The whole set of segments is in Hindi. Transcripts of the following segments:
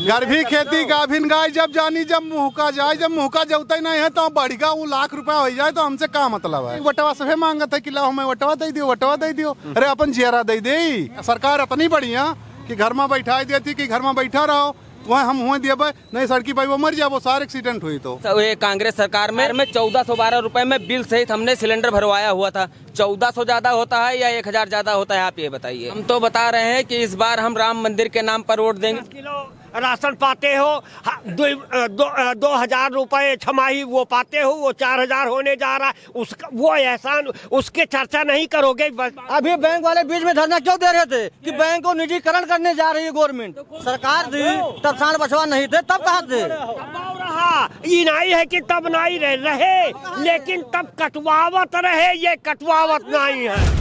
घर भी खेती गाभिन गाय जब जानी जब मुँह का जाए, जब मुँह का जवता ही नहीं है तो बढ़िया वो लाख रुपया हो जाए तो हमसे क्या मतलब है। वटवा सभे मांगत है कि ला हमें वटवा दे दियो, वटवा दे दियो। अरे अपन जियरा दे दे। सरकार इतनी बढ़िया कि घर में बैठा देती कि घर में बैठा रहो, वहाँ हम हुए दिए नहीं सड़की पर वो मर जाए, वो सारे एक्सीडेंट हुई। तो ये कांग्रेस सरकार में 1412 रुपए में बिल सहित हमने सिलेंडर भरवाया हुआ था। 1400 ज्यादा होता है या 1000 ज्यादा होता है, आप ये बताइए। हम तो बता रहे हैं कि इस बार हम राम मंदिर के नाम पर वोट देंगे। किलो राशन पाते हो, 2000 रुपए छमाही वो पाते हो, वो 4000 होने जा रहा है। उसका वो एहसान उसके चर्चा नहीं करोगे। अभी बैंक वाले बीच में धरना क्यों दे रहे थे कि बैंक को निजीकरण करने जा रही है गवर्नमेंट। सरकार थी तब सांड बछवा नहीं थे, तब कहाँ थे। रहा ये नहीं है कि तब नहीं रहे, लेकिन तब कटवावत रहे, ये कटवावत नहीं है।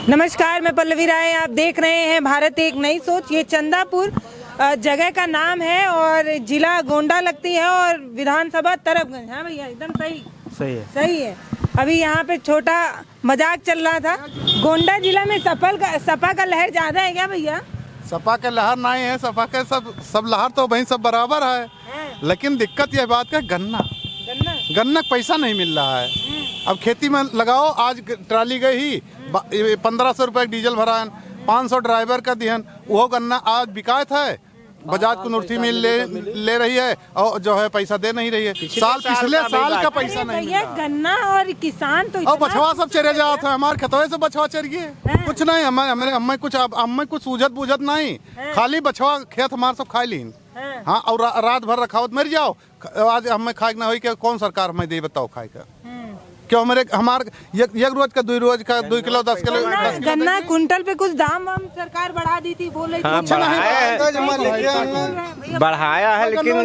नमस्कार, मैं पल्लवी राय, आप देख रहे हैं भारत एक नई सोच। ये चंदापुर जगह का नाम है और जिला गोंडा लगती है और विधानसभा तरफगंज। हाँ भैया, एकदम सही है। अभी यहाँ पे छोटा मजाक चल रहा था। गोंडा जिला में सपा का लहर ज्यादा है क्या भैया? सपा का लहर नहीं है, सपा के सब लहर तो वही सब बराबर है। लेकिन दिक्कत यह बात का गन्ना पैसा नहीं मिल रहा है। अब खेती में लगाओ, आज ट्राली गई ही 1500 रुपए डीजल भरा, 500 ड्राइवर का दिहन, वो गन्ना आज बिकायत है। बजाज कुनुर्थी मिल ले रही है और जो है पैसा दे नहीं रही है। पिछले साल का पैसा नहीं मिला। गन्ना और किसान तो और बछवा सब चरे जाते हैं, हमारे खेतों से बछवा चर गए। कुछ नहीं, हमें कुछ सूझत बूझत नहीं, खाली बछवा खेत हमारे सब खा ली। हाँ, और रात भर रखावत मर जाओ। आज हमें खाए ना हो कि कौन सरकार हमें दे, बताओ खाए का क्यों? हमारे एक रोज का 2 रोज का 2 किलो 10 किलो गन्ना कुंटल पे कुछ दाम हम सरकार बढ़ा दी थी, बोले बढ़ाया है, लेकिन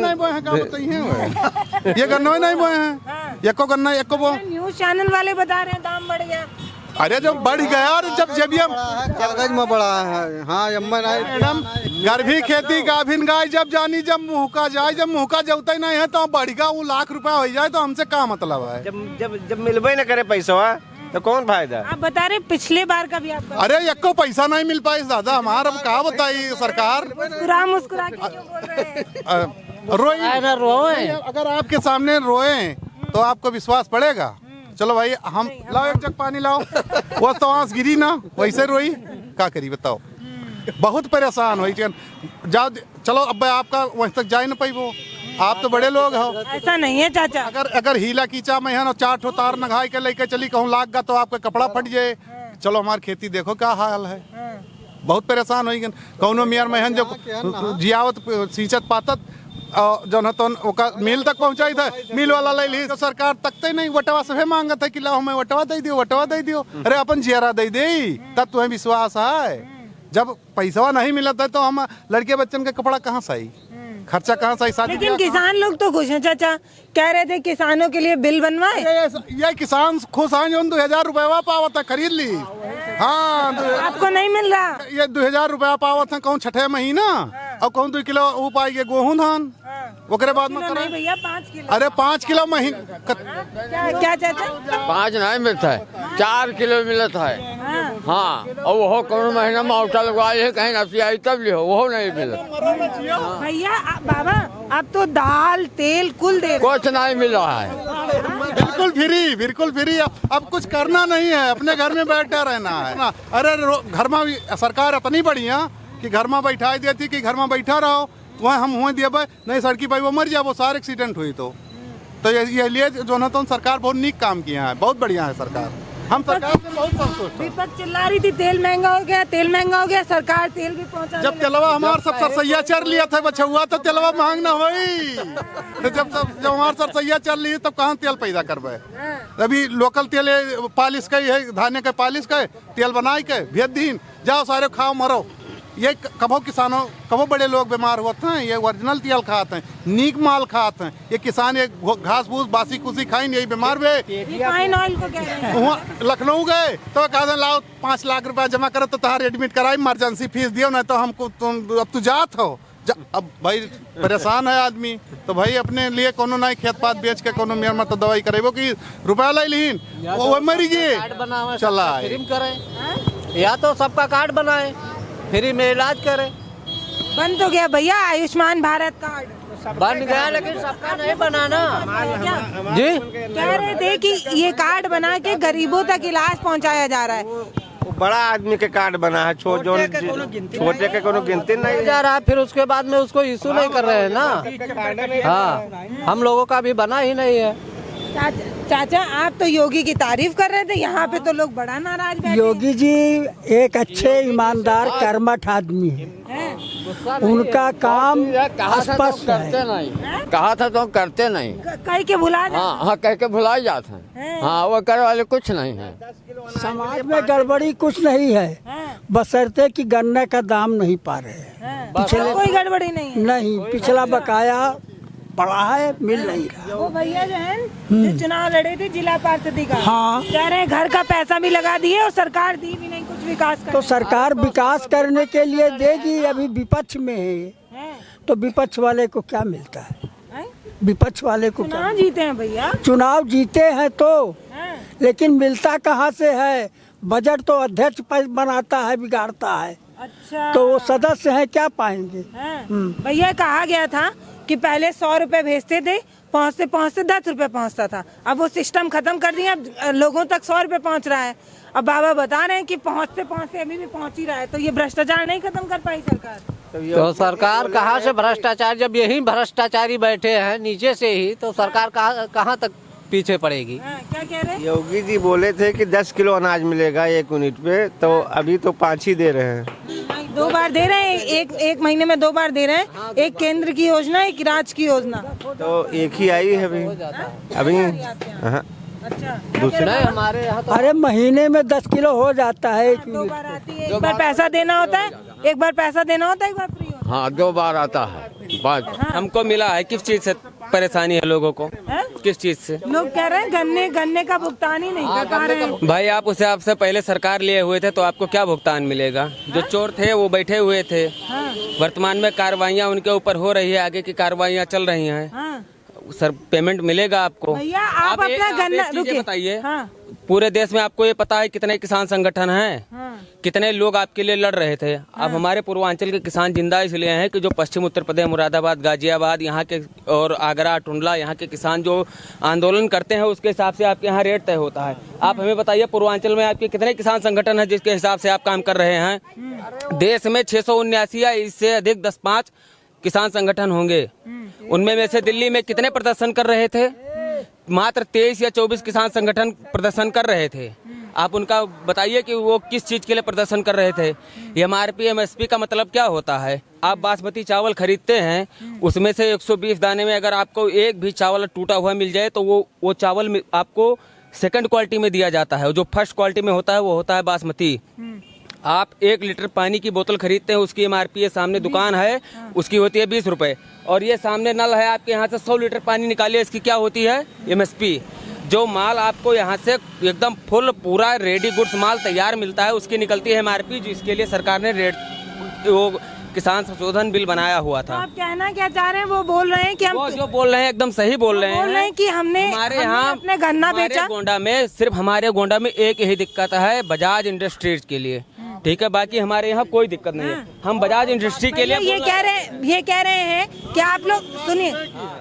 ये गन्ना नहीं बोए हैं। एको गन्ना एको बो। न्यूज चैनल वाले बता रहे हैं दाम बढ़ गया। अरे जब बढ़ गया और जब ये कागज में बड़ा है। हाँ, मैडम, घर भी खेती गाभिन गाय जब जानी जब मुँह का जाए, जब मुँह का जवता ही नहीं है तो बढ़िया वो लाख रुपया हो जाए तो हमसे क्या मतलब है। जब मिलबे न करे पैसा तो कौन फायदा। आप बता रहे पिछले बार का भी आपका। अरे एको पैसा नहीं मिल पाई दादा हमारा, अब कहा बताई सरकार। मुस्कुरा के क्यों बोल रहे हैं? रोए अगर आपके सामने रोए तो आपको विश्वास पड़ेगा। चलो भाई, हम लाओ एक जग पानी लाओ। वो तो आंस गिरी ना, वैसे रोई, क्या करी बताओ। बहुत परेशान हुई जाओ। चलो अब आपका वहीं तक जाए ना पाई, वो आप तो बड़े लोग हो। ऐसा नहीं है चाचा। अगर हीला कीचा में है ना 4 ठो तार नघाई के लेके चली कहूँ लाग गा तो आपका कपड़ा फट जाए। चलो हमारी खेती देखो क्या हाल है, बहुत परेशान हुई। कौनो मियार में जो जियावत सींचत पातत जो न तो मिल तक पहुंचाई था, मिल वाला ले ली तो सरकार तकते नहीं। वटवा सभे मांगत है कि ला हमें वटवा दे दियो, वटवा दे दियो। अरे अपन जियरा दे दे, तब तुम्हें विश्वास है। जब पैसा नहीं मिलता है तो हम लड़के बच्चन का कपड़ा कहाँ से आई, खर्चा कहाँ से आई। लेकिन किसान लोग तो खुश हैं चाचा, कह रहे थे किसानों के लिए बिल बनवाए। ये किसान खुश हैं जो 2000 रुपया पावत है, खरीद ली। हाँ, आपको नहीं मिल रहा। ये 2000 रुपया पावत है, कहूँ 6 महीना और कहूँ 2 किलो वो पाएंगे गेहूँ धान। ओकरे बाद में नहीं भैया 5 किलो। अरे 5 किलो महीना क्या चाचा? 5 नहीं मिलता है, 4 किलो मिलता है। हाँ, और वो कौन महीना में औटा लगवाई है, कहीं नफी आई तब लियो, वो नहीं मिलता। भैया बाबा, अब तो दाल तेल कुल दे, कुछ नहीं मिल रहा है। बिल्कुल फ्री। अब कुछ करना नहीं है, अपने घर में बैठा रहना है। अरे घर में सरकार इतनी बढ़िया कि घर में बैठा देती कि घर में बैठा रहो, वहाँ हम हुए दिए नहीं सड़की पर वो मर जाए, वो सारे एक्सीडेंट हुई। तो ये लिए जो ना तो सरकार बहुत नीक काम किया है, बहुत बढ़िया है सरकार। हम सरकार से बहुत संतुष्ट हैं। विपक्ष चिल्ला रही थी तेल महंगा हो गया, सरकार तेल भी पहुंचा। जब तेलवा हमारे सब सरसैया चल लिया था बछुआ तो तेलवा महंग ना हुई। जब हमारे सरसैया चल रही है तब कहाँ तेल पैदा करवे। अभी लोकल तेल पालिश का है, धाने का पालिश का तेल बनाई के भेज दीन, जाओ सारे खाओ मरो। ये कभो किसानों कभो बड़े लोग बीमार होते हैं, ये ओरिजिनल तेल खाते हैं, नीक माल खाते हैं। ये किसान ये घास फूस बासी कुसी खाएंगे, यही बीमार हुए। रिफाइन ऑयल को कह रहे हैं। वहाँ लखनऊ गए तो कहा लाओ 5 लाख रुपया जमा करो तो तुम्हारे एडमिट कराई, इमरजेंसी फीस दियो, नहीं तो हमको तुम अब तू जात हो अब भाई परेशान है आदमी तो भाई अपने लिए कोनो नहीं खेत पात बेच के कोनो मेर मत दवाई करेबो कि रुपया लाई लीन वो मरी गए चला करें या तो सबका कार्ड बनाए फ्री में इलाज करें। बन तो गया भैया आयुष्मान भारत कार्ड, बन गया लेकिन सबका नहीं बनाना जी। कह रहे थे कि ये कार्ड बना के गरीबों तक इलाज पहुंचाया जा रहा है। वो बड़ा आदमी के कार्ड बना है, छोटे के कोनो गिनती नहीं जा रहा है, फिर उसके बाद में उसको इशू नहीं कर रहे हैं ना। हाँ, हम लोगों का भी बना ही नहीं है। चाचा आप तो योगी की तारीफ कर रहे थे, यहाँ पे तो लोग बड़ा नाराज बैठे। योगी जी एक अच्छे ईमानदार कर्मठ आदमी है, उनका काम स्पष्ट है। कहा था तो करते नहीं, कह के भुला हाँ कह के भुला जाते हैं। हाँ वो करे वाले कुछ नहीं है। समाज में गड़बड़ी कुछ नहीं है, बशर्ते कि गन्ने का दाम नहीं पा रहे हैं। कोई गड़बड़ी नहीं है। नहीं, पिछला बकाया पड़ा है, मिल नहीं रहा। वो भैया जो है जो चुनाव लड़े थे जिला पार्षद का, हाँ। कह रहे हैं घर का पैसा भी लगा दिए और सरकार दी भी नहीं कुछ विकास तो सरकार विकास करने के लिए देगी, अभी विपक्ष में है तो विपक्ष वाले को क्या मिलता है? विपक्ष वाले को क्या? चुनाव जीते हैं भैया, चुनाव जीते हैं तो, लेकिन मिलता कहाँ से है? बजट तो अध्यक्ष बनाता है, बिगाड़ता है। अच्छा, तो वो सदस्य हैं, क्या पाएंगे? भैया कहा गया था कि पहले 100 रुपए भेजते थे, पहुँचते पहुँचते 10 रुपए पहुँचता था। अब वो सिस्टम खत्म कर दिया, अब लोगों तक 100 रुपए पहुँच रहा है। अब बाबा बता रहे हैं कि पहुँचते पहुँचते अभी भी पहुँच ही रहा है। तो ये भ्रष्टाचार नहीं खत्म कर पाई सरकार? तो सरकार कहाँ से भ्रष्टाचार, जब यही भ्रष्टाचारी बैठे हैं नीचे से ही, तो सरकार कहाँ तक पीछे पड़ेगी? क्या कह रहे हैं? योगी जी बोले थे कि 10 किलो अनाज मिलेगा 1 यूनिट पे, तो अभी तो 5 ही दे रहे हैं। 2 बार दे रहे हैं, एक महीने में 2 बार दे रहे हैं। एक केंद्र की योजना, एक राज्य की योजना। तो एक ही आई है अभी हाँ। अच्छा, दूसरा हमारे यहाँ तो अरे महीने में 10 किलो हो जाता है। 2 बार आती है, एक बार पैसा देना होता है, एक बार पैसा देना होता है, एक बार फ्री होता है। हाँ 2 बार आता है बात। हमको मिला है, किस चीज से परेशानी है लोगों को? किस चीज से? लोग कह रहे हैं गन्ने का भुगतान ही नहीं कर पा रहे हैं। भाई आप उसे आपसे पहले सरकार लिए हुए थे तो आपको क्या भुगतान मिलेगा? जो चोर थे वो बैठे हुए थे। वर्तमान में कार्रवाइयाँ उनके ऊपर हो रही है, आगे की कार्रवाइयाँ चल रही हैं। सर पेमेंट मिलेगा आपको। भैया आप अपना गन्ना रुकिए, बताइए, पूरे देश में आपको ये पता है कितने किसान संगठन हैं? कितने लोग आपके लिए लड़ रहे थे? अब हमारे पूर्वांचल के किसान जिंदा इसलिए हैं कि जो पश्चिम उत्तर प्रदेश, मुरादाबाद, गाजियाबाद यहाँ के और आगरा, टुंडला यहाँ के किसान जो आंदोलन करते हैं उसके हिसाब से आपके यहाँ रेट तय होता है। आप हमें बताइए पूर्वांचल में आपके कितने किसान संगठन है जिसके हिसाब से आप काम कर रहे हैं? देश में 679 या इससे अधिक 10-5 किसान संगठन होंगे। उनमें में से दिल्ली में कितने प्रदर्शन कर रहे थे? मात्र 23 या 24 किसान संगठन प्रदर्शन कर रहे थे। आप उनका बताइए कि वो किस चीज के लिए प्रदर्शन कर रहे थे? MRP MSP का मतलब क्या होता है? आप बासमती चावल खरीदते हैं, उसमें से 120 दाने में अगर आपको एक भी चावल टूटा हुआ मिल जाए तो वो चावल आपको सेकंड क्वालिटी में दिया जाता है। जो फर्स्ट क्वालिटी में होता है वो होता है बासमती। आप 1 लीटर पानी की बोतल खरीदते हैं, उसकी MRP ये सामने दुकान है, उसकी होती है 20 रुपए। और ये सामने नल है आपके यहाँ से 100 लीटर पानी निकालिए, इसकी क्या होती है? MSP। जो माल आपको यहाँ से एकदम फुल पूरा रेडी गुड्स माल तैयार मिलता है, उसकी निकलती है MRP, जिसके लिए सरकार ने वो किसान संशोधन बिल बनाया हुआ था। आप कहना क्या चाह रहे हैं? वो बोल रहे हैं कि वो जो बोल रहे हैं एकदम सही बोल रहे हैं कि हमने हमारे यहाँ अपने गन्ना बेचा। गोंडा में सिर्फ हमारे गोंडा में एक ही दिक्कत है, बजाज इंडस्ट्रीज के लिए। ठीक है, बाकी हमारे यहाँ कोई दिक्कत नहीं है। हम बजाज इंडस्ट्री के लिए ये कह रहे हैं कि आप लोग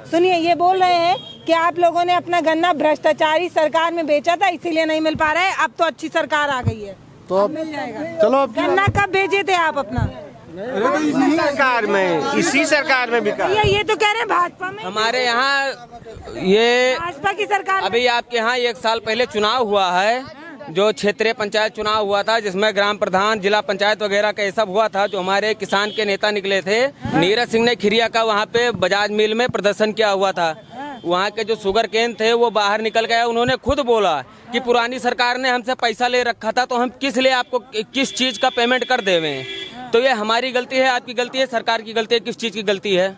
सुनिए, ये बोल रहे हैं कि आप लोगों ने अपना गन्ना भ्रष्टाचारी सरकार में बेचा था, इसीलिए नहीं मिल पा रहा है। अब तो अच्छी सरकार आ गई है तो अब मिल जाएगा। चलो गन्ना कब बेचे थे आप अपना? इसी सरकार में बिका। ये तो कह रहे हैं भाजपा में। हमारे यहाँ ये भाजपा की सरकार अभी आपके यहाँ 1 साल पहले चुनाव हुआ है, जो क्षेत्रीय पंचायत चुनाव हुआ था, जिसमें ग्राम प्रधान, जिला पंचायत वगैरह का ये सब हुआ था। जो हमारे किसान के नेता निकले थे, नीरज सिंह ने खिरिया का वहाँ पे बजाज मिल में प्रदर्शन किया हुआ था। वहाँ के जो शुगर केन थे वो बाहर निकल गए। उन्होंने खुद बोला कि पुरानी सरकार ने हमसे पैसा ले रखा था, तो हम किस लिए आपको किस चीज का पेमेंट कर देवे? तो ये हमारी गलती है, आपकी गलती है, सरकार की गलती है, किस चीज की गलती है?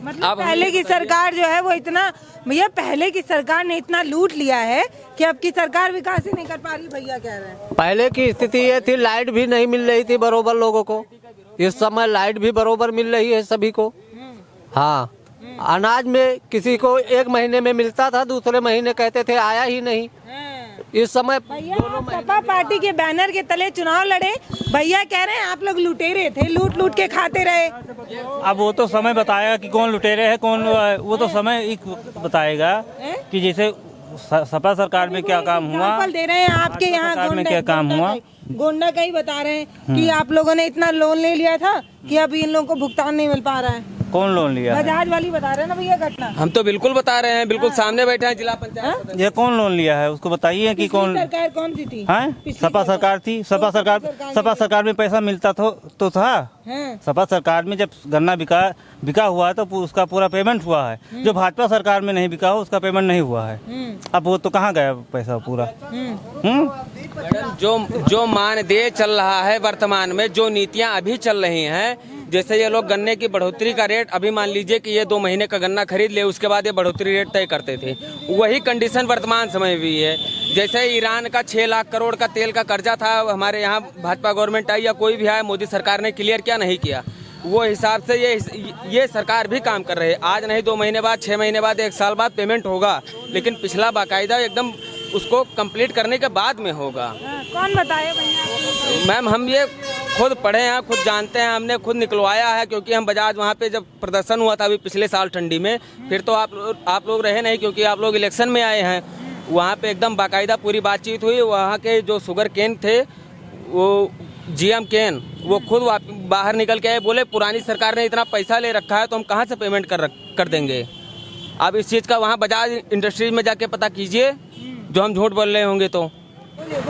मतलब पहले की सरकार जो है वो इतना, भैया पहले की सरकार ने इतना लूट लिया है कि अब की सरकार विकास ही नहीं कर पा रही। भैया कह रहे हैं पहले की स्थिति ये थी, लाइट भी नहीं मिल रही थी बरोबर लोगों को, इस समय लाइट भी बरोबर मिल रही है सभी को। हाँ, अनाज में किसी को 1 महीने में मिलता था, दूसरे महीने कहते थे आया ही नहीं। इस समय भैया सपा पार्टी के बैनर के तले चुनाव लड़े, भैया कह रहे हैं आप लोग लुटेरे थे, लूट के खाते रहे। अब वो तो समय बताएगा कि कौन लुटेरे है कौन, वो तो समय एक बताएगा कि जैसे सपा सरकार में क्या काम हुआ, दे रहे हैं आपके यहाँ में क्या काम हुआ। गोंडा का ही बता रहे हैं कि आप लोगों ने इतना लोन ले लिया था कि अभी इन लोगों को भुगतान नहीं मिल पा रहा है। कौन लोन लिया? बजाज वाली बता रहे हैं ना भैया घटना। हम तो बिल्कुल बता रहे हैं, बिल्कुल सामने बैठे हैं जिला पंचायत। ये कौन लोन लिया है उसको बताइए कि कौन सरकार कौन सी थी? सपा सरकार थी। सपा सरकार में पैसा मिलता तो था। सपा सरकार में जब गन्ना बिका हुआ तो उसका पूरा पेमेंट हुआ है। जो भाजपा सरकार में नहीं बिका हो उसका पेमेंट नहीं हुआ है। अब वो तो कहाँ गया पैसा पूरा? जो मानदेय चल रहा है वर्तमान में, जो नीतियां अभी चल रही हैं, जैसे ये लोग गन्ने की बढ़ोतरी का रेट, अभी मान लीजिए कि ये 2 महीने का गन्ना खरीद ले, उसके बाद ये बढ़ोतरी रेट तय करते थे, वही कंडीशन वर्तमान समय भी है। जैसे ईरान का 6 लाख करोड़ का तेल का कर्जा था, हमारे यहाँ भाजपा गवर्नमेंट आई या कोई भी आया, मोदी सरकार ने क्लियर क्या नहीं किया, वो हिसाब से ये सरकार भी काम कर रहे हैं। आज नहीं 2 महीने बाद, 6 महीने बाद, 1 साल बाद पेमेंट होगा, लेकिन पिछला बाकायदा एकदम उसको कंप्लीट करने के बाद में होगा। कौन बताए भैया? मैम हम ये खुद पढ़े हैं, खुद जानते हैं, हमने खुद निकलवाया है, क्योंकि हम बजाज वहाँ पे जब प्रदर्शन हुआ था अभी पिछले साल ठंडी में, फिर तो आप लोग रहे नहीं क्योंकि आप लोग इलेक्शन में आए हैं। वहाँ पे एकदम बाकायदा पूरी बातचीत हुई। वहाँ के जो शुगर केन थे, वो GM केन, वो खुद बाहर निकल के आए, बोले पुरानी सरकार ने इतना पैसा ले रखा है तो हम कहाँ से पेमेंट कर देंगे। आप इस चीज़ का वहाँ बजाज इंडस्ट्रीज में जाके पता कीजिए, जो हम झूठ बोल रहे होंगे तो।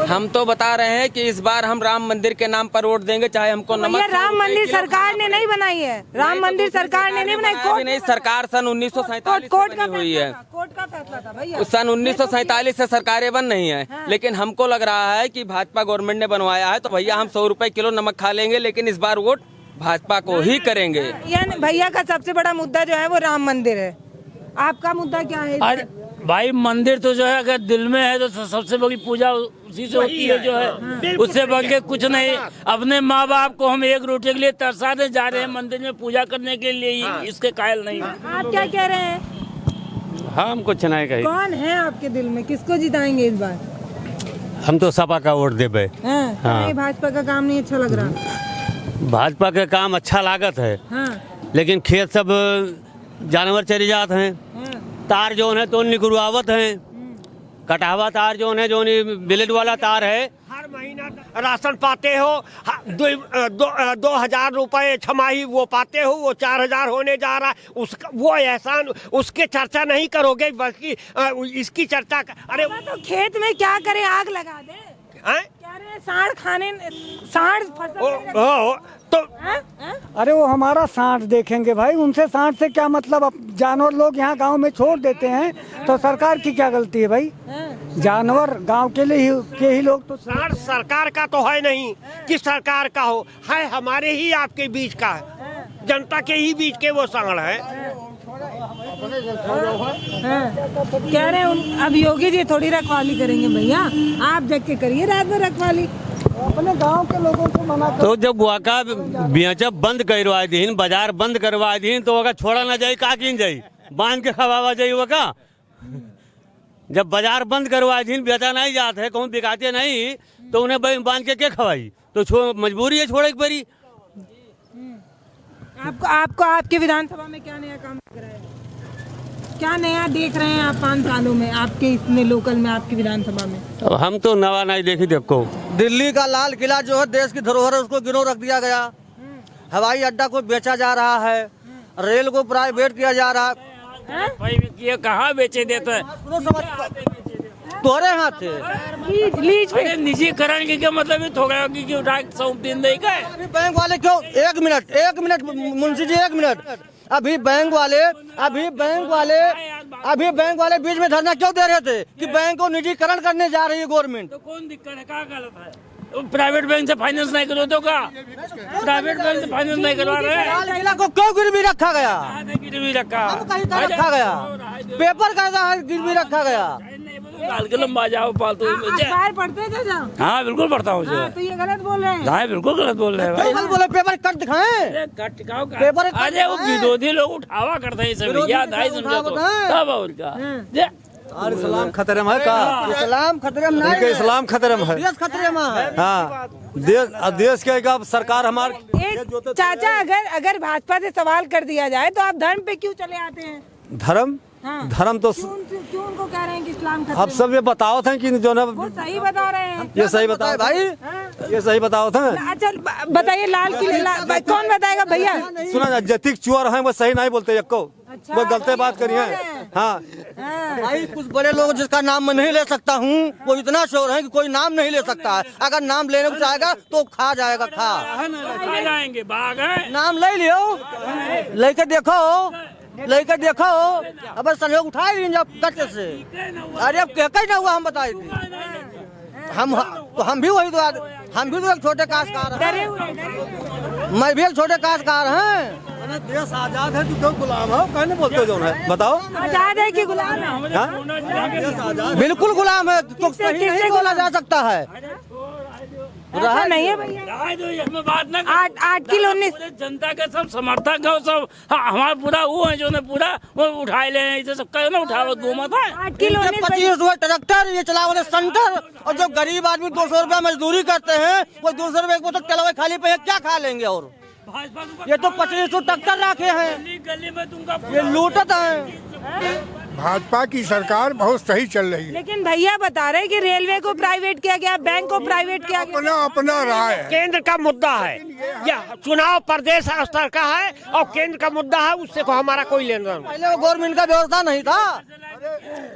हम तो बता रहे हैं कि इस बार हम राम मंदिर के नाम पर वोट देंगे, चाहे हमको नमक। राम मंदिर सरकार ने नहीं बनाई है, राम मंदिर सरकार ने नहीं बनाई। कोर्ट नहीं, सरकार सन 1947 से बनी हुई है। कोर्ट का फैसला था भैया। सन 1947 से सरकारें बन नहीं है। लेकिन हमको लग रहा है कि भाजपा गवर्नमेंट ने बनवाया है, तो भैया हम 100 रुपए किलो नमक खा लेंगे, लेकिन इस बार वोट भाजपा को ही करेंगे। यानी भैया का सबसे बड़ा मुद्दा जो है वो राम मंदिर है। आपका मुद्दा क्या है? अरे भाई मंदिर तो जो है अगर दिल में है तो सबसे बड़ी पूजा उसी से होती है जो है, उससे बढ़ के कुछ नहीं। अपने माँ बाप को हम एक रोटी के लिए तरसाने जा रहे हैं मंदिर में पूजा करने के लिए, इसके कायल नहीं। आप क्या कह रहे हैं? हम कुछ नहीं कही। कौन है आपके दिल में, किसको जिताएंगे इस बार? हम तो सपा का वोट देबे। हाँ। भाजपा का काम नहीं अच्छा लग रहा? भाजपा का काम अच्छा लागत है, लेकिन खेत सब जानवर चले जाते हैं, तार जो है तो निकलवावत है, कटावा तार जो है, जो बिलेट वाला तार है। हर महीना राशन पाते हो, 2,000 रुपए छमाही वो पाते हो, वो 4,000 होने जा रहा है। उसका वो एहसान, उसके चर्चा नहीं करोगे, बल्कि इसकी चर्चा। अरे तो खेत में क्या करें, आग लगा दे? क्या रहे सांड फसल तो अरे वो हमारा सांड देखेंगे भाई, उनसे सांड से क्या मतलब? अब जानवर लोग यहाँ गांव में छोड़ देते हैं तो सरकार की क्या गलती है भाई? जानवर गांव के ही लोग तो। सांड सरकार का तो है नहीं, किस सरकार का हो, है हमारे ही आपके बीच का है, जनता के ही बीच के वो सांड है। कह रहे हैं अब योगी जी थोड़ी रखवाली करेंगे भैया, आप जग के करिए रात में रखवाली, अपने गांव के लोगों को मना कर। तो जब वाका बेचा बंद करवा दीन, बाजार बंद करवा दीन, तो वका छोड़ा ना जाये, का किन जाये, बांध के खवावा जाये वका। जब बाजार बंद करवा दीन, बेचा नहीं जाते है, कहूँ बिकाते नहीं, तो उन्हें बांध के क्या खवाई, तो मजबूरी है छोड़े परी। आपको आपके विधानसभा में क्या नया काम लग रहा है? क्या नया देख रहे हैं आप 5 सालों में आपके इतने लोकल में, आपकी विधानसभा में? हम तो नवा नहीं देखी। देखो दिल्ली का लाल किला जो है देश की धरोहर है, उसको गिरफ्तार रख दिया गया। हवाई अड्डा को बेचा जा रहा है, रेल को प्राइवेट किया जा रहा है। कहाँ बेचे देते हैं? तोरे हाथ लीज पे निजीकरण के क्या मतलब है? थोड़ा की उठा सौंप दिन देगा। अभी बैंक वाले क्यों? एक मिनट मुंशी जी, 1 मिनट। अभी बैंक वाले बीच में धरना क्यों दे रहे थे कि बैंक को निजीकरण करने जा रही है गवर्नमेंट? तो कौन दिक्कत है, क्या गलत है? प्राइवेट बैंक से फाइनेंस नहीं करो तो का? प्राइवेट बैंक से फाइनेंस नहीं करवा रहे। महिला को क्यों गिरवी रखा गया? गिरवी रखा गया, पेपर का गिरवी रखा गया। निकाल के लंबा जाओ फालतू में। अखबार पढ़ते थे जब? हाँ बिल्कुल पढ़ता हूँ। तो ये गलत बोल रहे हैं। हाँ बिल्कुल गलत बोल रहे हैं भाई। बोले पेपर कट दिखाएं। कट दिखाओ का। पेपर अरे वो विरोधी लोग उठावा करते हैं इसे भैया, ढाई समझो तो तब उनका इस्लाम खतरे में है का? इस्लाम खतरे में नहीं, इस्लाम खतरे में है। देश खतरे में है। हाँ, देश के का सरकार हमारे। एक चाचा, अगर भाजपा से सवाल कर दिया जाए तो आप धर्म पे क्यों चले आते हैं? धर्म धर्म तो क्यों उनको कह रहे हैं कि इस्लाम खतरे अब में? सब ये बताओ थे कि जो ना वो सही बता रहे हैं। ये सही बताओ भाई, ये सही बताओ थे। अच्छा बताइए, लाल किले कौन बताएगा भैया? सुना जतिक चुअर है वो सही नहीं बोलते को। अच्छा, वो गलती बात करी है। हाँ भाई कुछ बड़े लोग जिसका नाम मैं नहीं ले सकता हूँ, वो इतना शोर है कि कोई नाम नहीं ले सकता है। अगर नाम लेने को चाहेगा तो खा जाएगा, खा जाएंगे बाग है। नाम ले लियो, लेके देखो। अब संयोग उठाए लीजिए जब कच्चे से। अरे अब कहीं ना हुआ हम बताए थे। हम भी वही तो, हम भी तो एक छोटे काश्तकार हैं। मैं भी एक छोटे काश्तकार हैं। देश आजाद है तो गुलाम हो, कहने बोलते जो है बताओ। आजाद है कि गुलाम है? बिल्कुल गुलाम है, तो कहीं नहीं बोला जा सकता है। ऐसा नहीं है भैया। बात ना 8 किलो 19 जनता के सब समर्थक है, सब हमारा पूरा वो है जो ने पूरा वो उठाए ले इसे सब कहो ना उठाओ दो मत है। 8 किलो 25 ट्रैक्टर ये चला वाले सेंटर, और जो गरीब आदमी 200 रुपया मजदूरी करते हैं वो 200 रुपए को तो चलावे खाली पे क्या खा लेंगे। और ये तो 25 ट्रैक्टर रखे हैं, गली में तुमका ये लूटत है। भाजपा की सरकार बहुत सही चल रही है। लेकिन भैया बता रहे कि रेलवे को प्राइवेट किया गया, बैंक को प्राइवेट किया गया। अपना राय है। केंद्र का मुद्दा है, यह चुनाव प्रदेश स्तर का है और केंद्र का मुद्दा है, उससे को हमारा कोई लेना नहीं। पहले गवर्नमेंट का व्यवस्था नहीं था,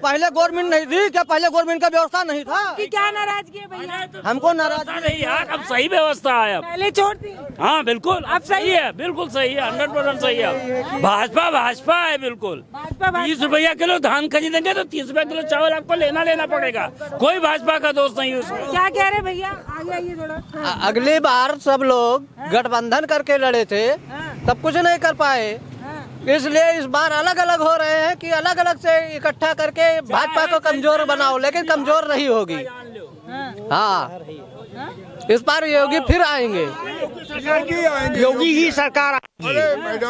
पहले गवर्नमेंट नहीं थी क्या? पहले गवर्नमेंट का व्यवस्था नहीं था कि क्या नाराजगी है भैया? हमको नाराज नहीं यार, अब सही व्यवस्था है। अब पहले छोड़ दी। हाँ बिल्कुल अब सही है, बिल्कुल सही है, 100% सही है। भाजपा है बिल्कुल। 20 रुपया किलो धान खरीदेंगे तो 30 रुपया किलो चावल आपको लेना पड़ेगा। कोई भाजपा का दोस्त नहीं उसमें। क्या कह रहे भैया? आगे आइए थोड़ा। अगली बार सब लोग गठबंधन करके लड़े थे, तब कुछ नहीं कर पाए, इसलिए इस बार अलग अलग हो रहे हैं कि अलग अलग से इकट्ठा करके भाजपा को कमजोर बनाओ, लेकिन कमजोर नहीं होगी। हाँ, इस बार योगी फिर आएंगे, योगी ही सरकार,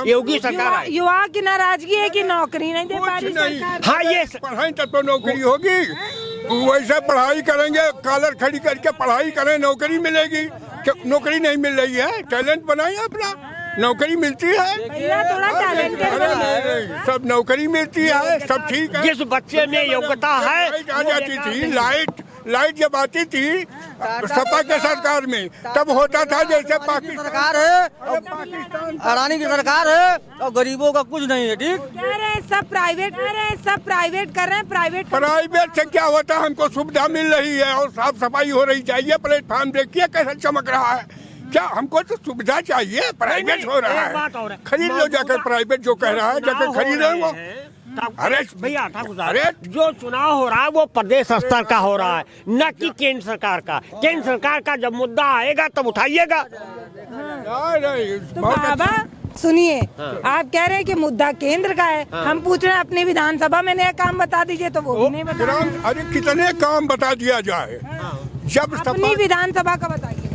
योगी सरकार। युवा की नाराजगी है कि नौकरी नहीं दे पा रही सरकार। हाँ, ये पढ़ाई तब तो नौकरी होगी। वैसे पढ़ाई करेंगे, कॉलर खड़ी करके पढ़ाई करें, नौकरी मिलेगी। नौकरी नहीं मिल रही है, टैलेंट बनाइए अपना, नौकरी मिलती है। भैया थोड़ा टैलेंटेड सब नौकरी मिलती है, सब ठीक है। जिस बच्चे में योग्यता है आ जाती थी, लाइट जब आती थी सपा के सरकार में, तब होता था जैसे पाकिस्तान सरकार है और अडानी की सरकार है और गरीबों का कुछ नहीं है। ठीक कह रहे हैं सब प्राइवेट कर रहे हैं। प्राइवेट से क्या होता है? हमको सुविधा मिल रही है और साफ सफाई हो रही चाहिए। प्लेटफॉर्म देखिए कैसा चमक रहा है। क्या हमको तो सुविधा चाहिए, प्राइवेट हो रहा है। खरीद लो जाकर, प्राइवेट जो कह रहा है जाकर खरीद लो। अरे भैया ठाकुर साहब, जो चुनाव हो रहा है वो प्रदेश स्तर का हो रहा है, न कि केंद्र सरकार का। केंद्र सरकार का जब मुद्दा आएगा तब उठाइएगा। तो बाबा सुनिए, आप कह रहे हैं कि मुद्दा केंद्र का है, हम पूछ रहे हैं अपनी विधानसभा में नया काम बता दीजिए, तो वो भी नहीं बता रहे। अरे कितने काम बता दिया जाए? जब अपनी विधानसभा का बताइए।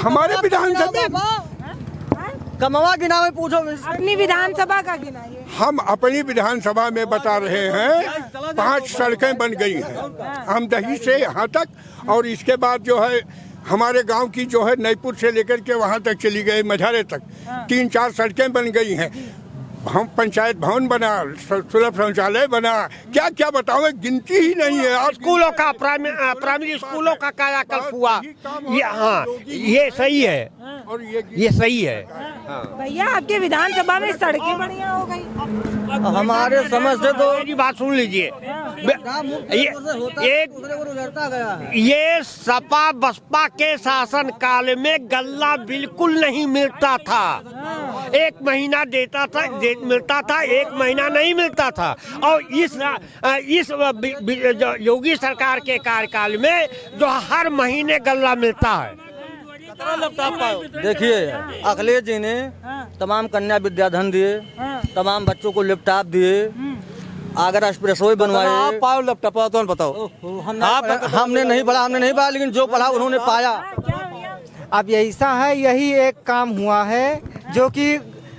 हमारे विधानसभा कमवा गिनावे पूछो, अपनी विधानसभा का गिनाइए। हम अपनी विधानसभा में बता रहे हैं 5 सड़कें बन गई हैं अमदही से यहाँ तक, और इसके बाद जो है हमारे गांव की जो है नईपुर से लेकर के वहाँ तक चली गई, मझारे तक 3-4 सड़कें बन गई हैं। हम पंचायत भवन बना, सुलभ शौचालय बना, क्या क्या बताओ, गिनती ही नहीं है। स्कूलों का प्राइमरी स्कूलों का कायाकल्प हुआ। ये सही है और ये सही है। भैया आपके विधानसभा में सड़कें बढ़िया हो गई। हमारे समझ से तो मेरी बात सुन लीजिए, ये सपा बसपा के शासन काल में गल्ला बिल्कुल नहीं मिलता था। 1 महीना मिलता था, 1 महीना नहीं मिलता था। और इस योगी सरकार के कार्यकाल में जो हर महीने गल्ला मिलता है। देखिए, अखिलेश जी ने तमाम कन्या विद्याधन दिए, तमाम बच्चों को लैपटॉप दिए, अगर एक्सप्रेसवे बनवाए पाओ लैपटॉप तो बताओ। हमने नहीं पढ़ा लेकिन जो पढ़ा उन्होंने पाया। अब ऐसा है, यही एक काम हुआ है जो कि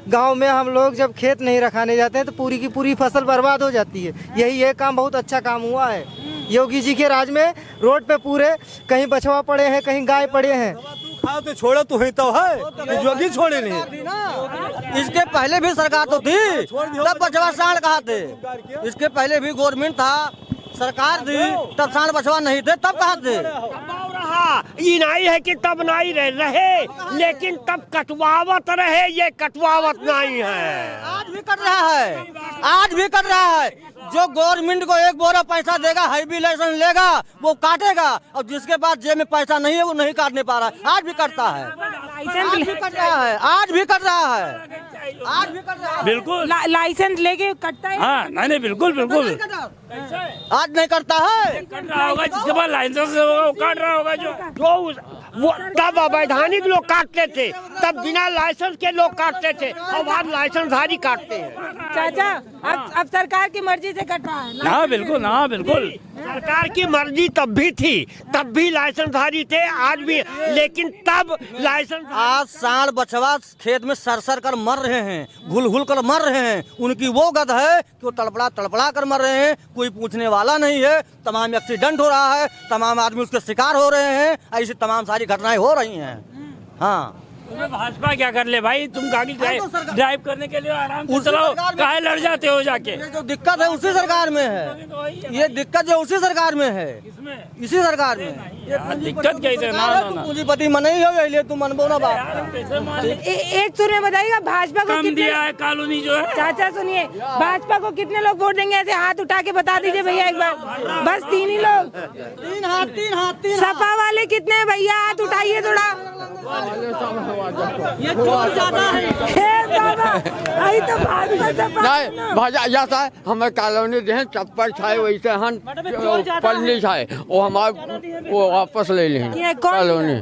गांव में हम लोग जब खेत नहीं रखाने जाते हैं तो पूरी की पूरी फसल बर्बाद हो जाती है। यही एक काम बहुत अच्छा काम हुआ है योगी जी के राज में। रोड पे पूरे कहीं बछवा पड़े हैं, कहीं गाय पड़े हैं। खाओ तो छोड़ो तो ही तो है, योगी छोड़े नहीं। इसके पहले भी सरकार तो थी, तब बछवा सांड कहाँ थे? इसके पहले भी गवर्नमेंट था, सरकार थी, तब सांड बछवा नहीं थे, तब कहाँ थे? ये नहीं है कि तब नहीं रहे, लेकिन तब कटवावत रहे, ये कटवावत नहीं है। आज भी कर रहा है, आज भी कर रहा है। जो गवर्नमेंट को एक बोरा पैसा देगा, हैवी लाइसेंस लेगा, वो काटेगा, और जिसके पास जेब में पैसा नहीं है वो नहीं काटने पा रहा है। आज भी करता है, आज भी कर रहा है, आज भी कर रहा है, आज भी कर रहा है। बिल्कुल लाइसेंस लेके कटता है। हाँ नहीं बिल्कुल बिल्कुल आज नहीं करता है। कट रहा होगा, जिसके पास लाइसेंस होगा वो काट रहा होगा। जो वो तब अवैधानिक लोग काटते थे, तब बिना लाइसेंस के लोग काटते थे, अब आज लाइसेंसधारी काटते हैं। चाचा अब सरकार की मर्जी से कट रहा है। हाँ बिल्कुल, हाँ बिल्कुल। सरकार की मर्जी तब भी थी, तब भी लाइसेंसधारी थे, आज भी, लेकिन तब लाइसेंस। आज सांड बछवा खेत में सर कर मर रहे हैं, घुल कर मर रहे हैं। उनकी वो गद है कि वो तड़पड़ा कर मर रहे हैं, कोई पूछने वाला नहीं है। तमाम एक्सीडेंट हो रहा है, तमाम आदमी उसके शिकार हो रहे हैं, ऐसी तमाम सारी घटनाएं हो रही हैं। हाँ, भाजपा क्या कर ले भाई? तुम गाड़ी ड्राइव करने के लिए आराम से चलाओ, काहे लड़ जाते हो जाके? ये जो दिक्कत है उसी सरकार में है, ये दिक्कत जो उसी सरकार में है, इसी सरकार में। दिक्कत कैसे? पूंजीपति मन ही हो, इसलिए तुम मनबो ना बात। एक सुर में बताइएगा, भाजपा को कम दिया है कॉलोनी जो है। चाचा सुनिए, भाजपा को कितने लोग वोट देंगे? ऐसे हाथ उठा के बता दीजिए भैया एक बार। बस 3 ही लोग। 3 हाथ। सपा वाले कितने हैं भैया? हाथ उठाइए थोड़ा। ये चोर ज्यादा है। तो नहीं भाजा ऐसा है, हमारे कॉलोनी जो है चप्पल छाए वैसे हन पल्ली छाए, वो हमारे वो वापस ले लें कॉलोनी।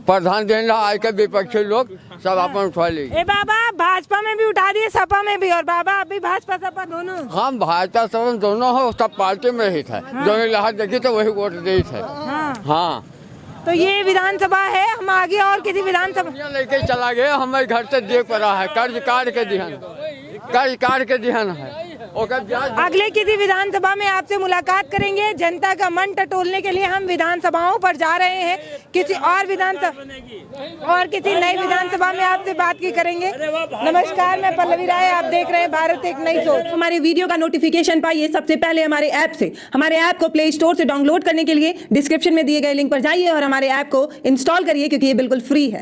प्रधान देन आए के विपक्षी लोग सब अपन उठा ले। ए बाबा, भाजपा में भी उठा दिए, सपा में भी। और बाबा अभी भाजपा सपा दोनों? हम भाजपा सपा दोनों हो, सब पार्टी में ही था। दोनों लहर देखी तो वही वोट दे थे। हाँ तो ये विधानसभा है, हम आगे और किसी विधानसभा लेके चला गया। हमारे घर से देख पड़ा है, कर्ज काट के दिहन है। अगले किसी विधानसभा में आपसे मुलाकात करेंगे। जनता का मन टटोलने के लिए हम विधानसभाओं पर जा रहे हैं। किसी और विधानसभा और किसी नई विधानसभा में आपसे बात की करेंगे। नमस्कार, मैं पल्लवी राय, आप देख रहे हैं भारत एक नई सोच। हमारे वीडियो का नोटिफिकेशन पाइए सबसे पहले हमारे ऐप से। हमारे ऐप को प्ले स्टोर से डाउनलोड करने के लिए डिस्क्रिप्शन में दिए गए लिंक पर जाइए और हमारे ऐप को इंस्टॉल करिए, क्योंकि ये बिल्कुल फ्री है।